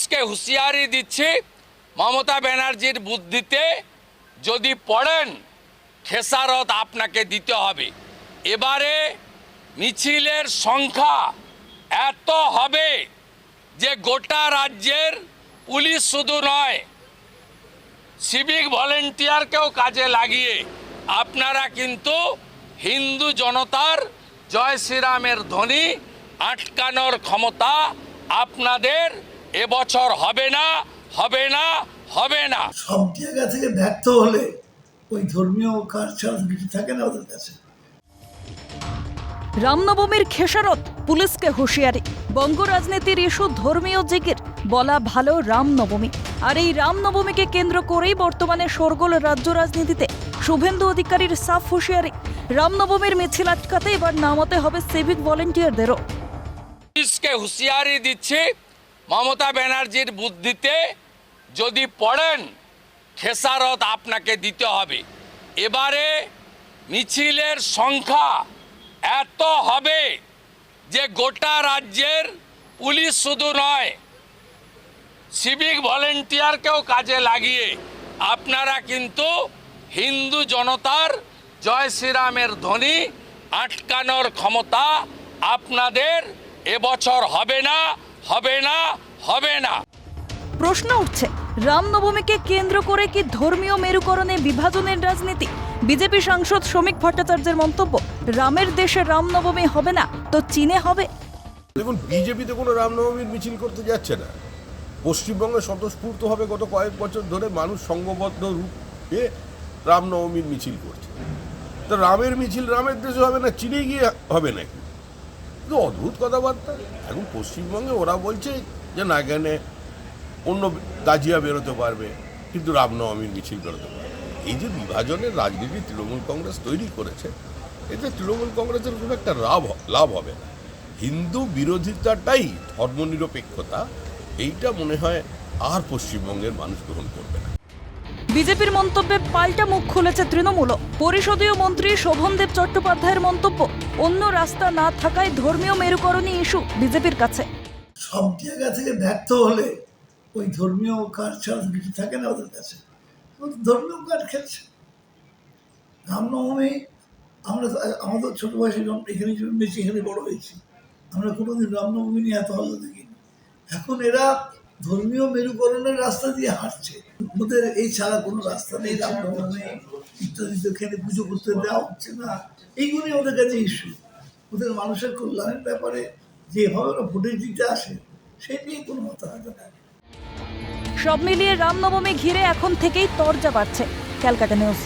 পুলিশকে হুঁশিয়ারি দিচ্ছি, মমতা ব্যানার্জির বুদ্ধিতে যদি পড়েন খেসারত আপনাকে দিতে হবে। এবারে মিছিলের সংখ্যা এত হবে যে গোটা রাজ্যের পুলিশ শুধু নয়, সিভিক ভলেন্টিয়ারকেও কাজে লাগিয়ে আপনারা কিন্তু হিন্দু জনতার জয় শ্রীরামের ধ্বনি আটকানোর ক্ষমতা আপনাদের এবছর হবে না, হবে না, হবে না। সব জায়গা থেকে ব্যর্থ হলে ওই ধর্মীয় কাজ ছাড়া কিছু থাকে না ওদের কাছে। রামনবমীর খেসারত, পুলিশকে হুঁশিয়ারি। বঙ্গ রাজনীতির ইস্যু ধর্মীয় জিকির, বলা ভালো রামনবমী। আর এই রামনবমীকে কেন্দ্র করেই বর্তমানে শোরগোল রাজ্য রাজনীতিতে। শুভেন্দু অধিকারীর সাফ হুঁশিয়ারি, রামনবমীর মিছিল আটকাতে এবার নামাতে হবে সিভিক ভলেন্টিয়ারদেরও। পুলিশকে হুঁশিয়ারি দিচ্ছি, মমতা ব্যানার্জির বুদ্ধিতে যদি পড়েন খেসারত আপনাকে দিতে হবে। এবারে মিছিলের সংখ্যা এত হবে যে গোটা রাজ্যের পুলিশ শুধু নয়, সিভিক ভলেন্টিয়ারকেও কাজে লাগিয়ে আপনারা কিন্তু হিন্দু জনতার জয় শ্রীরামের ধ্বনি আটকানোর ক্ষমতা আপনাদের এবছর হবে না, হবে না, হবে না। প্রশ্ন উঠছে, রামনবমীকে কেন্দ্র করে কি ধর্মীয় মেরুকরণে বিভাজনের রাজনীতি? বিজেপি সাংসদ শ্রমিক ভট্টাচার্যের মন্তব্য, রামের দেশে রামনবমী হবে না তো চীনে হবে। দেখুন, বিজেপিতে কোনো রামনবমীর মিছিল করতে যাচ্ছে না। পশ্চিমবঙ্গে স্বতঃস্ফূর্তভাবে গত কয়েক বছর ধরে মানুষ সংঘবদ্ধ রূপে রামনবমীর মিছিল করছে। তো রামের মিছিল রামের দেশে হবে না, চীনে গিয়ে হবে নাকি? কিন্তু অদ্ভুত কথাবার্তা। এখন পশ্চিমবঙ্গে ওরা বলছে যে না, এখানে অন্য দাজিয়া বেরোতে পারবে কিন্তু রামনবমীর মিছিল বেরোতে পারবে। এই যে বিভাজনের রাজনীতি তৃণমূল কংগ্রেস তৈরি করেছে, এতে তৃণমূল কংগ্রেসের খুব একটা লাভ হবে না। হিন্দু বিরোধিতাটাই ধর্মনিরপেক্ষতা, এইটা মনে হয় আর পশ্চিমবঙ্গের মানুষ গ্রহণ করবে না। বিজেপির মন্তব্যে পাল্টা মুখ খুলেছে তৃণমূল। পরিষদীয় মন্ত্রী শোভনদেব চট্টোপাধ্যায়ের মন্তব্য, অন্য রাস্তা না থাকায় ধর্মীয় মেরুকরণই ইস্যু বিজেপির কাছে। সব জায়গা থেকে ব্যর্থ হলে ওই ধর্মীয় কাজ ছাড়া কিছু থাকে না ওদের কাছে। ধর্মীয় কাজ খেলছে। রামনবমী আমাদের ছোট বয়সে এখানে জন্মেছি, এখানে বড় হয়েছি, আমরা কোনোদিন রামনবমী নিয়ে এত হল্লা দেখিনি। এখন এরা ধর্মীয় মেরুকরণের রাস্তা দিয়ে হাঁটছে। ওদের এই ছাড়া কোনো রাস্তা নেই। রামনবমী ইত্যাদি এখানে পুজো করতে দেওয়া হচ্ছে না, এইগুলি ওদের কাছে ইস্যু। ওদের মানুষের কল্যাণের ব্যাপারে যেভাবে ওরা ভোটে দিতে আসে সেই নিয়ে কোনো মাথা ব্যথা নেই। সব মিলিয়ে রামনবমী ঘিরে এখন থেকেই তরজা বাড়ছে। ক্যালকাটা নিউজ।